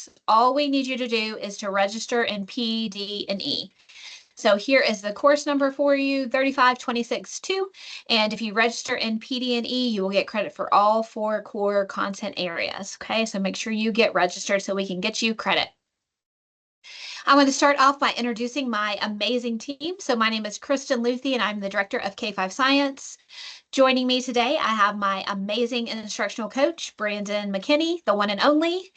course, all we need you to do is to register in P, D, and E. So here is the course number for you, 35262. And if you register in PD and E, you will get credit for all 4 core content areas. Okay, so make sure you get registered so we can get you credit. I want to start off by introducing my amazing team. So my name is Kristen Luthi, and I'm the director of K-5 Science. Joining me today, I have my amazing instructional coach, Brandon McKinney, the one and only.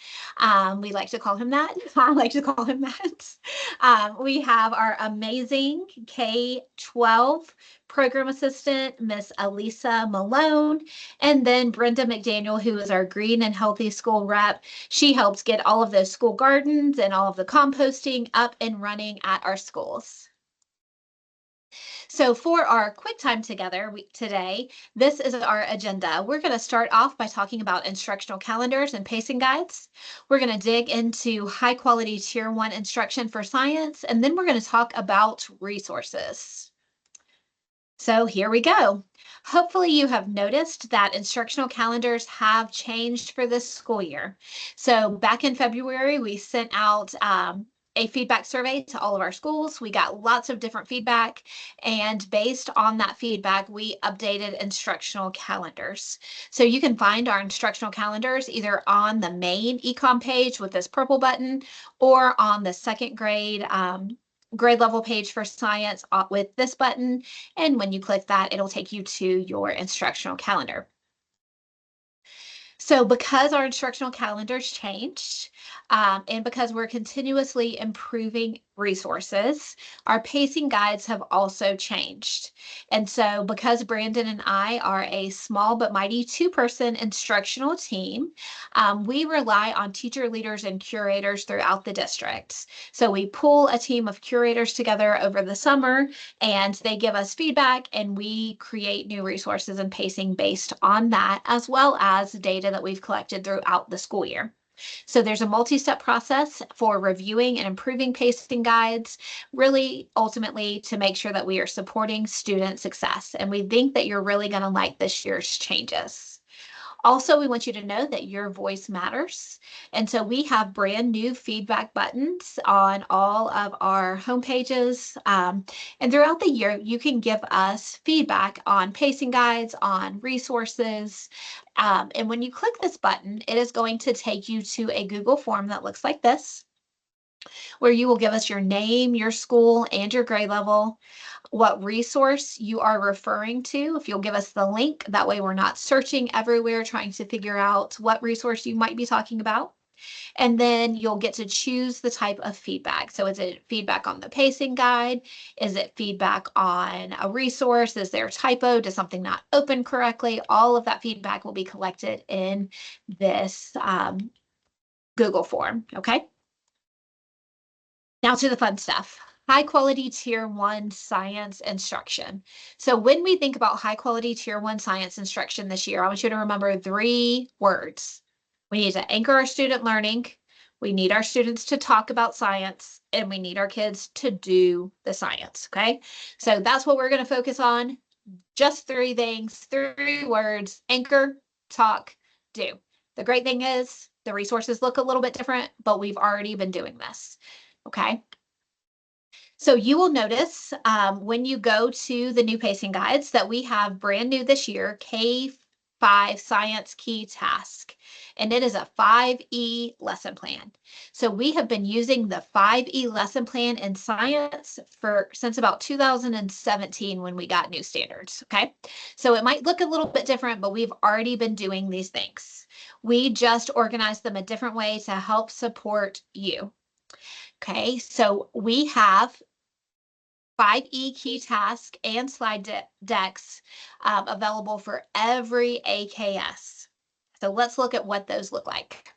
We like to call him that. I like to call him that. We have our amazing K-12 program assistant, Miss Elisa Malone, and then Brenda McDaniel, who is our green and healthy school rep. She helps get all of those school gardens and all of the composting up and running at our schools. So for our quick time together today, this is our agenda. We're going to start off by talking about instructional calendars and pacing guides. We're going to dig into high quality tier 1 instruction for science, and then we're going to talk about resources. So here we go. Hopefully you have noticed that instructional calendars have changed for this school year. So back in February, we sent out a feedback survey to all of our schools. We got lots of different feedback, and based on that feedback, we updated instructional calendars. So you can find our instructional calendars either on the main econ page with this purple button or on the second grade grade level page for science with this button. And when you click that, it'll take you to your instructional calendar. So because our instructional calendars changed, and because we're continuously improving resources, our pacing guides have also changed. And so because Brandon and I are a small but mighty 2-person instructional team, we rely on teacher leaders and curators throughout the district. So we pull a team of curators together over the summer, and they give us feedback, and we create new resources and pacing based on that, as well as data that we've collected throughout the school year. So there's a multi-step process for reviewing and improving pacing guides, really ultimately to make sure that we are supporting student success. And we think that you're really going to like this year's changes. Also, we want you to know that your voice matters. And so we have brand new feedback buttons on all of our homepages. And throughout the year, you can give us feedback on pacing guides, on resources. And when you click this button, it is going to take you to a Google form that looks like this, where you will give us your name, your school, and your grade level, what resource you are referring to. If you'll give us the link, that way we're not searching everywhere trying to figure out what resource you might be talking about. And then you'll get to choose the type of feedback. So is it feedback on the pacing guide? Is it feedback on a resource? Is there a typo? Does something not open correctly? All of that feedback will be collected in this Google form, okay? Now to the fun stuff. High quality tier 1 science instruction. So when we think about high quality tier 1 science instruction this year, I want you to remember 3 words. We need to anchor our student learning. We need our students to talk about science, and we need our kids to do the science. Okay. So that's what we're going to focus on. Just 3 things, 3 words: anchor, talk, do. The great thing is the resources look a little bit different, but we've already been doing this. Okay. So you will notice when you go to the new pacing guides that we have brand new this year, K-5 Science Key Task, and it is a 5E lesson plan. So we have been using the 5E lesson plan in science since about 2017 when we got new standards, okay? So it might look a little bit different, but we've already been doing these things. We just organized them a different way to help support you. Okay, so we have 5E key task and slide decks available for every AKS. So let's look at what those look like.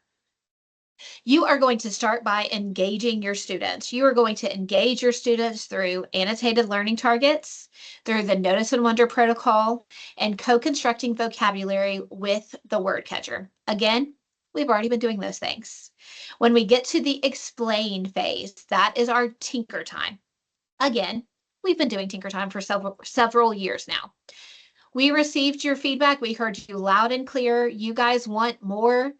You are going to start by engaging your students. You are going to engage your students through annotated learning targets, through the Notice and Wonder protocol, and co-constructing vocabulary with the word catcher. Again, we've already been doing those things. When we get to the explain phase, that is our tinker time. Again, we've been doing tinker time for several years now. We received your feedback. We heard you loud and clear. You guys want more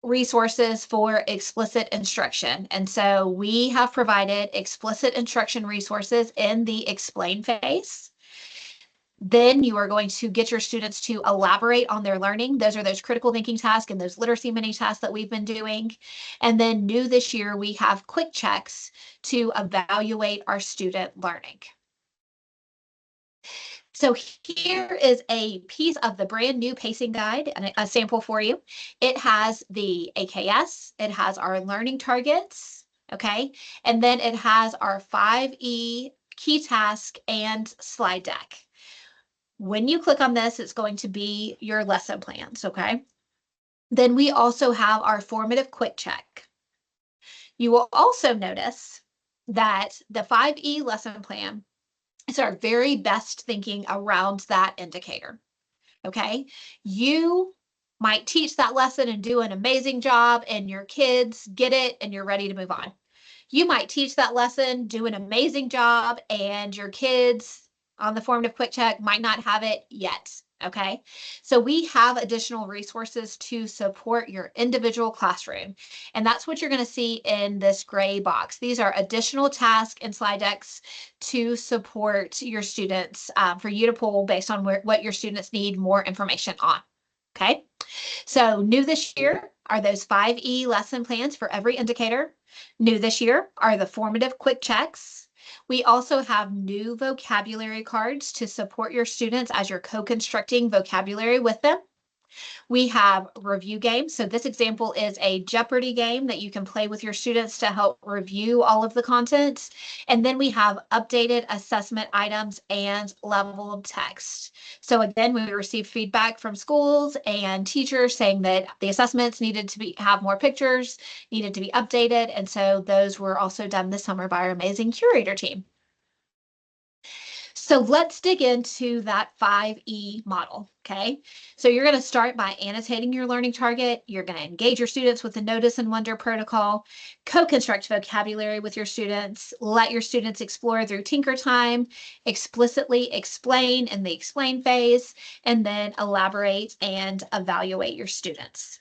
resources for explicit instruction. And so we have provided explicit instruction resources in the explain phase. Then you are going to get your students to elaborate on their learning. Those are those critical thinking tasks and those literacy mini tasks that we've been doing. And then new this year, we have quick checks to evaluate our student learning. So here is a piece of the brand new pacing guide and a sample for you. It has the AKS, it has our learning targets, okay? And then it has our 5E key task and slide deck. When you click on this, it's going to be your lesson plans, okay? Then we also have our formative quick check. You will also notice that the 5E lesson plan is our very best thinking around that indicator, okay? You might teach that lesson and do an amazing job and your kids get it and you're ready to move on. You might teach that lesson, do an amazing job, and your kids on the formative quick check might not have it yet, okay? So we have additional resources to support your individual classroom, and that's what you're gonna see in this gray box. These are additional tasks and slide decks to support your students for you to pull based on what your students need more information on, okay? So new this year are those 5E lesson plans for every indicator. New this year are the formative quick checks. We also have new vocabulary cards to support your students as you're co-constructing vocabulary with them. We have review games. So this example is a Jeopardy game that you can play with your students to help review all of the content. And then we have updated assessment items and level of text. So again, we received feedback from schools and teachers saying that the assessments needed to have more pictures, needed to be updated. And so those were also done this summer by our amazing curator team. So let's dig into that 5E model, okay? So you're going to start by annotating your learning target. You're going to engage your students with the Notice and Wonder protocol, co-construct vocabulary with your students, let your students explore through Tinker Time, explicitly explain in the explain phase, and then elaborate and evaluate your students.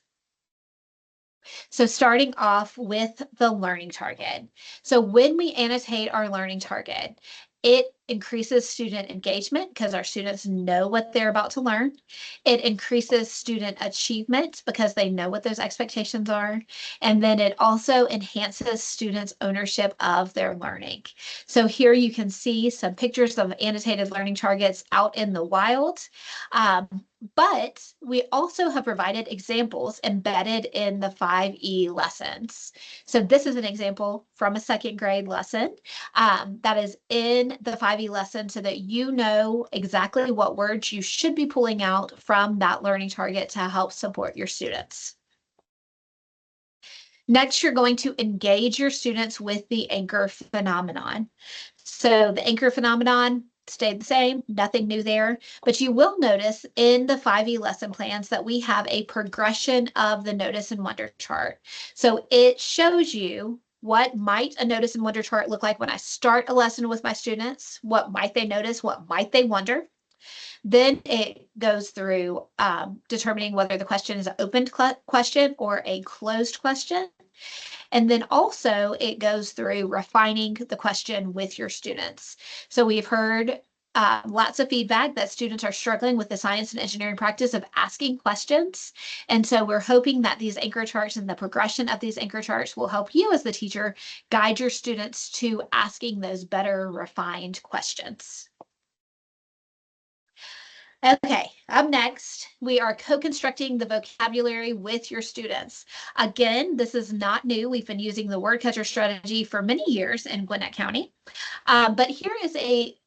So starting off with the learning target. So when we annotate our learning target, it increases student engagement because our students know what they're about to learn. It increases student achievement because they know what those expectations are. And then it also enhances students' ownership of their learning. So here you can see some pictures of annotated learning targets out in the wild. But we also have provided examples embedded in the 5E lessons. So this is an example from a second grade lesson that is in the 5E lesson so that you know exactly what words you should be pulling out from that learning target to help support your students. Next, you're going to engage your students with the anchor phenomenon. So the anchor phenomenon stayed the same, nothing new there, but you will notice in the 5E lesson plans that we have a progression of the Notice and Wonder chart. So it shows you what might a Notice and Wonder chart look like when I start a lesson with my students, what might they notice, what might they wonder. Then it goes through determining whether the question is an opened question or a closed question. And then also it goes through refining the question with your students. So we've heard lots of feedback that students are struggling with the science and engineering practice of asking questions. And so we're hoping that these anchor charts and the progression of these anchor charts will help you as the teacher guide your students to asking those better refined questions. Okay, up next, we are co-constructing the vocabulary with your students. Again, this is not new. We've been using the word catcher strategy for many years in Gwinnett County. But here is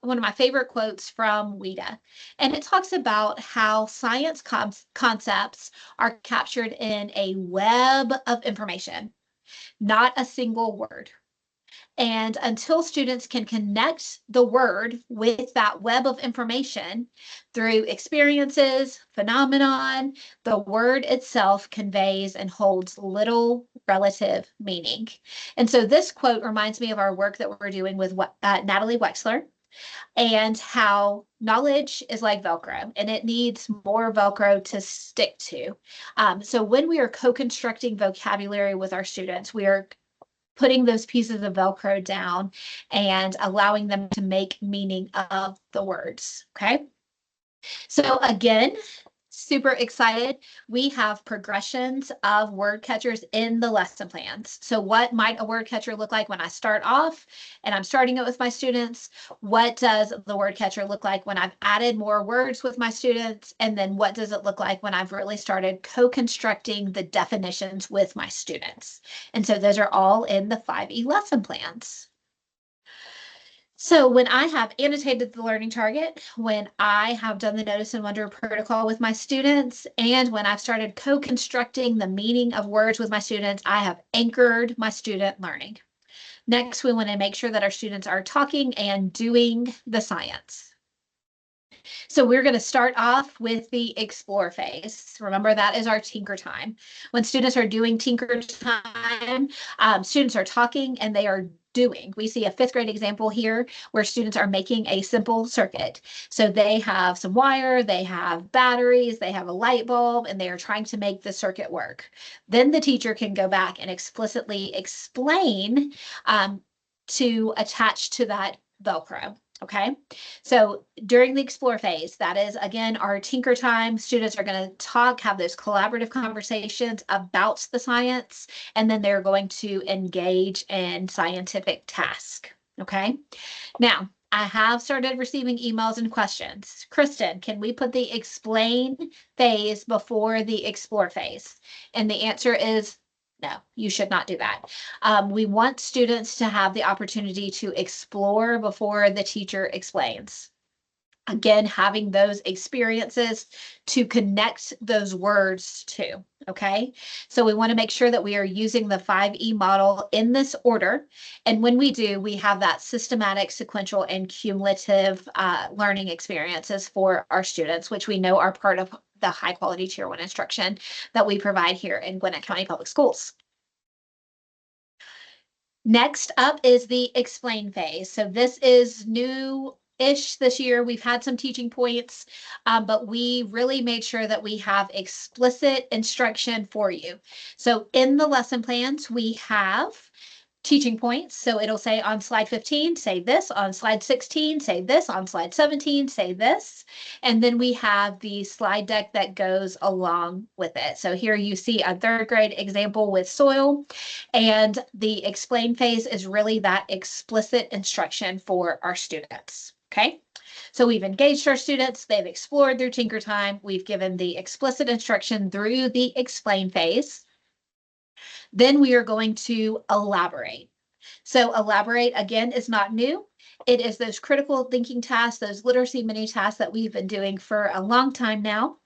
one of my favorite quotes from WIDA, and it talks about how science concepts are captured in a web of information, not a single word. And until students can connect the word with that web of information through experiences, phenomenon, the word itself conveys and holds little relative meaning. And so this quote reminds me of our work that we're doing with Natalie Wexler. and how knowledge is like Velcro and it needs more Velcro to stick to. So when we are co-constructing vocabulary with our students, we are putting those pieces of Velcro down and allowing them to make meaning of the words. Okay. So again, super excited. We have progressions of word catchers in the lesson plans. So what might a word catcher look like when I start off and I'm starting it with my students? What does the word catcher look like when I've added more words with my students? And then what does it look like when I've really started co-constructing the definitions with my students? And so those are all in the 5E lesson plans. So when I have annotated the learning target, when I have done the Notice and Wonder protocol with my students, and when I've started co-constructing the meaning of words with my students, I have anchored my student learning. Next, we want to make sure that our students are talking and doing the science. So we're going to start off with the explore phase. Remember, that is our tinker time. When students are doing tinker time, students are talking and they are doing. We see a 5th grade example here where students are making a simple circuit. So they have some wire, they have batteries, they have a light bulb, and they are trying to make the circuit work. Then the teacher can go back and explicitly explain to attach to that Velcro. Okay, so during the explore phase, that is, again, our tinker time. Students are going to talk, have those collaborative conversations about the science, and then they're going to engage in scientific task. Okay, now I have started receiving emails and questions. Kristen, can we put the explain phase before the explore phase? And the answer is no, you should not do that. We want students to have the opportunity to explore before the teacher explains. Again, having those experiences to connect those words to, okay? So we want to make sure that we are using the 5E model in this order. And when we do, we have that systematic, sequential, and cumulative learning experiences for our students, which we know are part of the high quality Tier 1 instruction that we provide here in Gwinnett County Public Schools. Next up is the explain phase. So this is new-ish this year. We've had some teaching points, but we really made sure that we have explicit instruction for you. So in the lesson plans, we have teaching points. So it'll say on slide 15, say this, on slide 16, say this, on slide 17, say this. And then we have the slide deck that goes along with it. So here you see a 3rd grade example with soil, and the explain phase is really that explicit instruction for our students. Okay. So we've engaged our students, they've explored through tinker time, we've given the explicit instruction through the explain phase. Then we are going to elaborate. So elaborate, again, is not new. It is those critical thinking tasks, those literacy mini tasks that we've been doing for a long time now.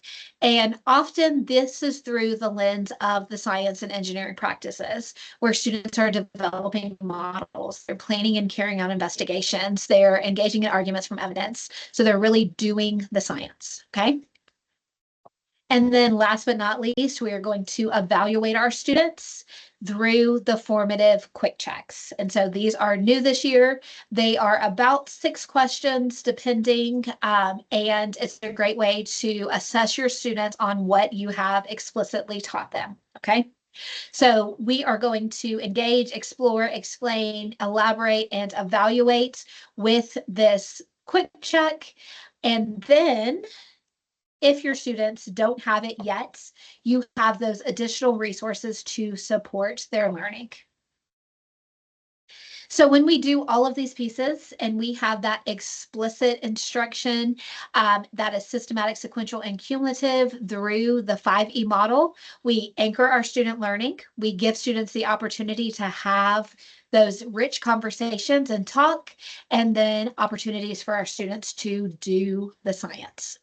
And often this is through the lens of the science and engineering practices, where students are developing models, they're planning and carrying out investigations, they're engaging in arguments from evidence. So they're really doing the science, okay? And then last but not least, we are going to evaluate our students through the formative quick checks. And so these are new this year. They are about 6 questions depending, and it's a great way to assess your students on what you have explicitly taught them, okay? So we are going to engage, explore, explain, elaborate, and evaluate with this quick check. And then if your students don't have it yet, you have those additional resources to support their learning. So when we do all of these pieces and we have that explicit instruction that is systematic, sequential, and cumulative through the 5E model, we anchor our student learning. We give students the opportunity to have those rich conversations and talk, and then opportunities for our students to do the science.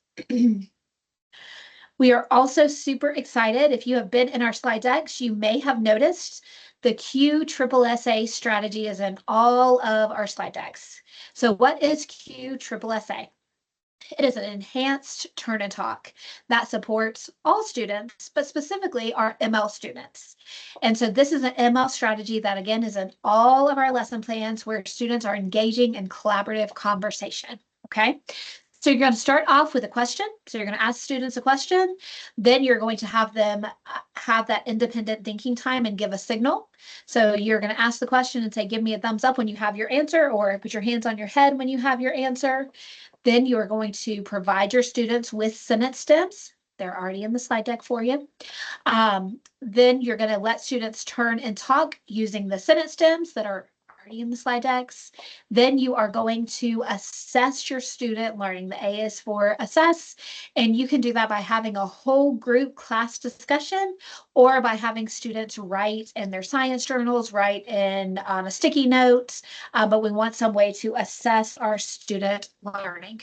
We are also super excited. If you have been in our slide decks, you may have noticed the QSSA strategy is in all of our slide decks. So what is QSSA? It is an enhanced turn and talk that supports all students, but specifically our ML students. And so this is an ML strategy that, again, is in all of our lesson plans where students are engaging in collaborative conversation. Okay. So you're going to start off with a question. So you're going to ask students a question. Then you're going to have them have that independent thinking time and give a signal. So you're going to ask the question and say, give me a thumbs up when you have your answer, or put your hands on your head when you have your answer. Then you are going to provide your students with sentence stems. They're already in the slide deck for you. Then you're going to let students turn and talk using the sentence stems that are already in the slide decks. Then you are going to assess your student learning. The A is for assess, and you can do that by having a whole group class discussion or by having students write in their science journals, write in on a sticky note, but we want some way to assess our student learning.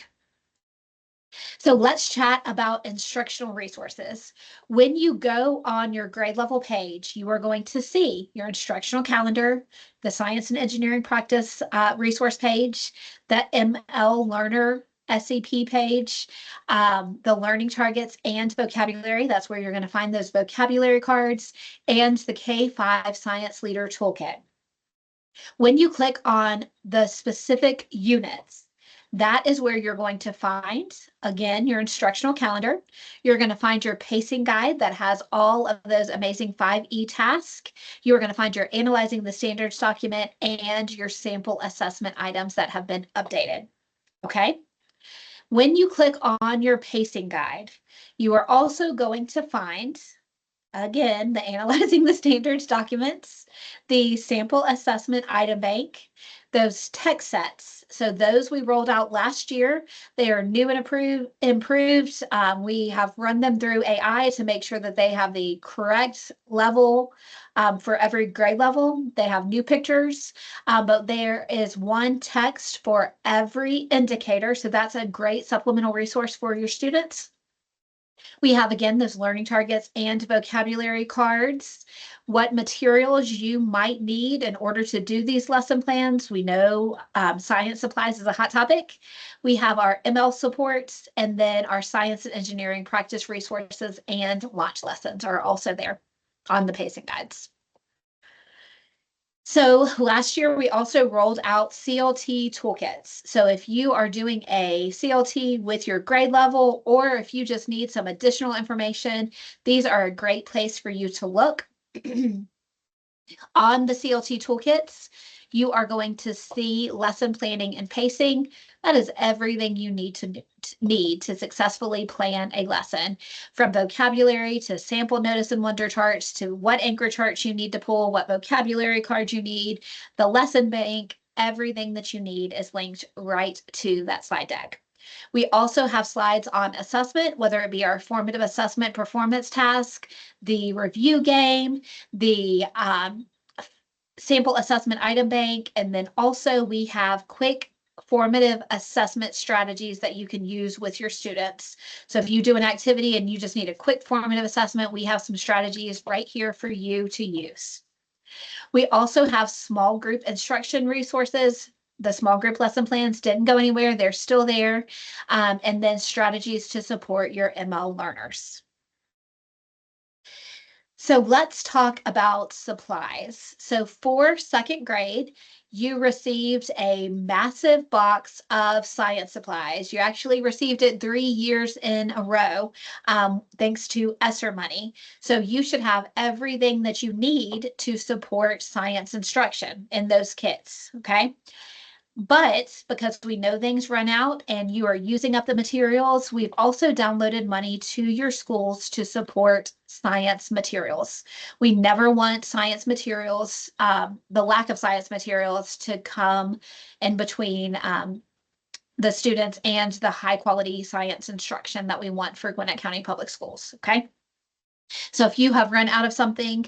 So let's chat about instructional resources. When you go on your grade level page, you are going to see your instructional calendar, the science and engineering practice resource page, the ML learner SCP page, the learning targets and vocabulary. That's where you're going to find those vocabulary cards, and the K-5 Science Leader Toolkit. When you click on the specific units, that is where you're going to find, again, your instructional calendar. You're going to find your pacing guide that has all of those amazing 5E tasks. You're going to find your analyzing the standards document and your sample assessment items that have been updated. Okay. When you click on your pacing guide, you are also going to find, again, the analyzing the standards documents, the sample assessment item bank, those tech sets. So those we rolled out last year. They are new and improved. We have run them through AI to make sure that they have the correct level for every grade level. They have new pictures, but there is one text for every indicator. So that's a great supplemental resource for your students. We have, again, those learning targets and vocabulary cards, what materials you might need in order to do these lesson plans. We know science supplies is a hot topic. We have our ML supports, and then our science and engineering practice resources and launch lessons are also there on the pacing guides. So last year, we also rolled out CLT toolkits. So if you are doing a CLT with your grade level, or if you just need some additional information, these are a great place for you to look. On the CLT toolkits, you are going to see lesson planning and pacing. That is everything you need to successfully plan a lesson, from vocabulary to sample notice and wonder charts to what anchor charts you need to pull, what vocabulary cards you need, the lesson bank. Everything that you need is linked right to that slide deck. We also have slides on assessment, whether it be our formative assessment performance task, the review game, the sample assessment item bank, and then also we have quick formative assessment strategies that you can use with your students. So if you do an activity and you just need a quick formative assessment, we have some strategies right here for you to use. We also have small group instruction resources. The small group lesson plans didn't go anywhere. They're still there. And then strategies to support your ML learners. So let's talk about supplies. So for second grade, you received a massive box of science supplies. You actually received it 3 years in a row, thanks to ESSER money. So you should have everything that you need to support science instruction in those kits, okay? But because we know things run out and you are using up the materials, we've also downloaded money to your schools to support science materials. We never want science materials, the lack of science materials, to come in between the students and the high quality science instruction that we want for Gwinnett County Public Schools, okay? So if you have run out of something,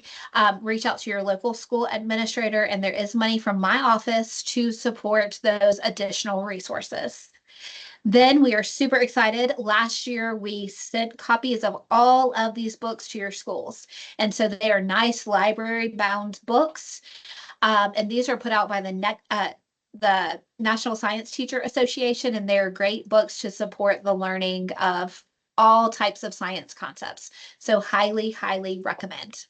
reach out to your local school administrator, and there is money from my office to support those additional resources. Then we are super excited. Last year, we sent copies of all of these books to your schools. And so they are nice library bound books. And these are put out by the the National Science Teacher Association, and they're great books to support the learning of all types of science concepts. So highly, highly recommend.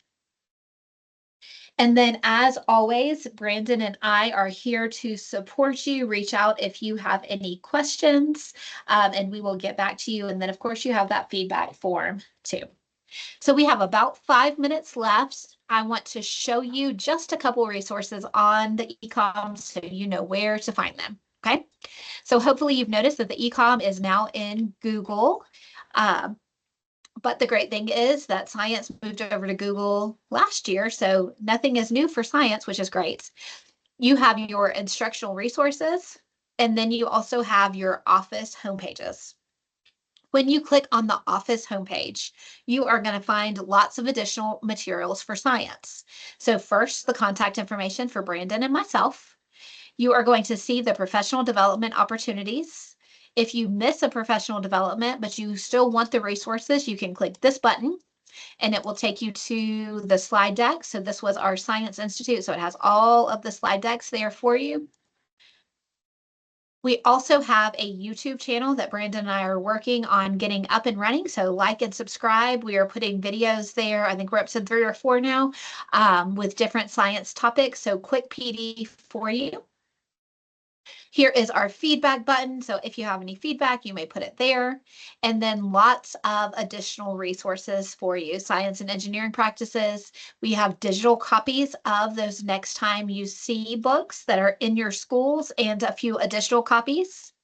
And then, as always, Brandon and I are here to support you. Reach out if you have any questions, and we will get back to you. And then, of course, you have that feedback form too. So we have about 5 minutes left. I want to show you just a couple resources on the ecom so you know where to find them. Okay. So hopefully you've noticed that the ecom is now in Google. But the great thing is that science moved over to Google last year, so nothing is new for science, which is great. You have your instructional resources, and then you also have your office homepages. When you click on the office homepage, you are going to find lots of additional materials for science. So first, the contact information for Brandon and myself. You are going to see the professional development opportunities. If you miss a professional development, but you still want the resources, you can click this button and it will take you to the slide deck. So this was our Science Institute. So it has all of the slide decks there for you. We also have a YouTube channel that Brandon and I are working on getting up and running. So like and subscribe. We are putting videos there. I think we're up to 3 or 4 now with different science topics. So quick PD for you. Here is our feedback button. So if you have any feedback, you may put it there. And then lots of additional resources for you. Science and engineering practices. We have digital copies of those Next Time You See books that are in your schools and a few additional copies.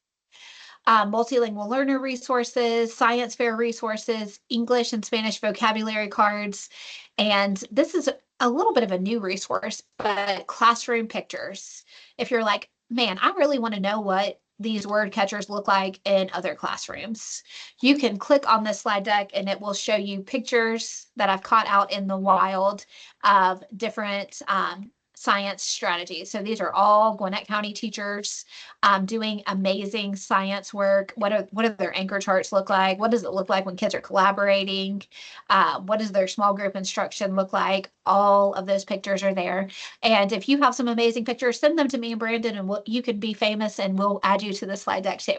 Multilingual learner resources, science fair resources, English and Spanish vocabulary cards. And this is a little bit of a new resource, but classroom pictures. If you're like, man, I really want to know what these word catchers look like in other classrooms, you can click on this slide deck and it will show you pictures that I've caught out in the wild of different science strategies. So these are all Gwinnett County teachers doing amazing science work. What do their anchor charts look like? What does it look like when kids are collaborating? What does their small group instruction look like? All of those pictures are there. And if you have some amazing pictures, send them to me and Brandon, and you can be famous, and we'll add you to the slide deck too.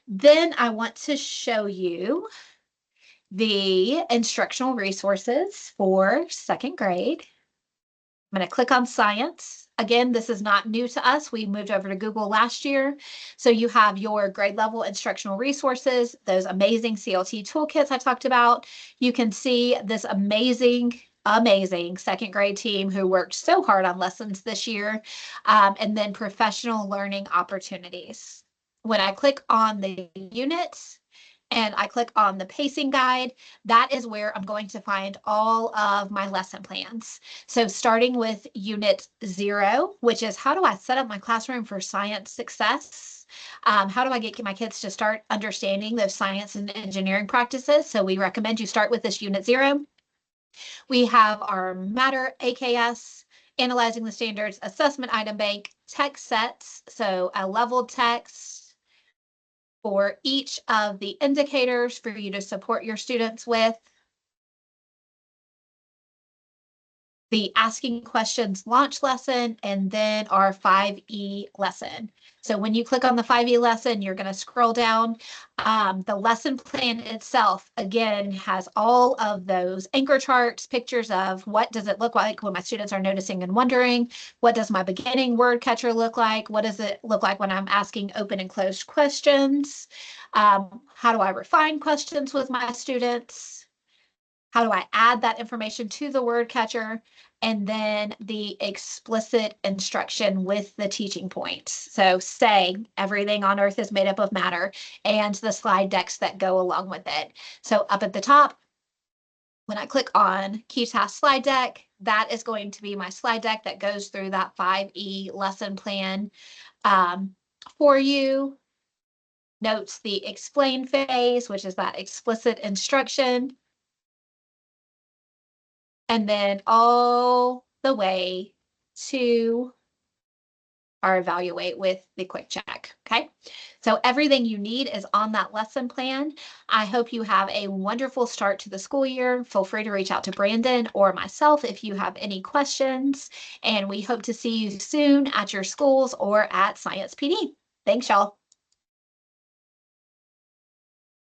Then I want to show you the instructional resources for 2nd grade. I'm going to click on science. Again, this is not new to us. We moved over to Google last year. So you have your grade level instructional resources, those amazing CLT toolkits I talked about. You can see this amazing 2nd grade team who worked so hard on lessons this year, and then professional learning opportunities. When I click on the units, and I click on the pacing guide, that is where I'm going to find all of my lesson plans. So starting with unit 0, which is how do I set up my classroom for science success? How do I get my kids to start understanding those science and engineering practices? So we recommend you start with this unit 0. We have our Matter AKS, Analyzing the Standards Assessment Item Bank, text sets, so a leveled text for each of the indicators for you to support your students with. The Asking Questions launch lesson, and then our 5E lesson. So when you click on the 5E lesson, you're going to scroll down. The lesson plan itself, again, has all of those anchor charts, pictures of what does it look like when my students are noticing and wondering, what does my beginning word catcher look like, what does it look like when I'm asking open and closed questions, how do I refine questions with my students, how do I add that information to the word catcher, and then the explicit instruction with the teaching points. So say everything on earth is made up of matter, and the slide decks that go along with it. So up at the top, when I click on Key Task Slide Deck, that is going to be my slide deck that goes through that 5E lesson plan for you. Notes the explain phase, which is that explicit instruction. And then all the way to or evaluate with the quick check. Okay. So everything you need is on that lesson plan. I hope you have a wonderful start to the school year. Feel free to reach out to Brandon or myself if you have any questions. And we hope to see you soon at your schools or at Science PD. Thanks, y'all.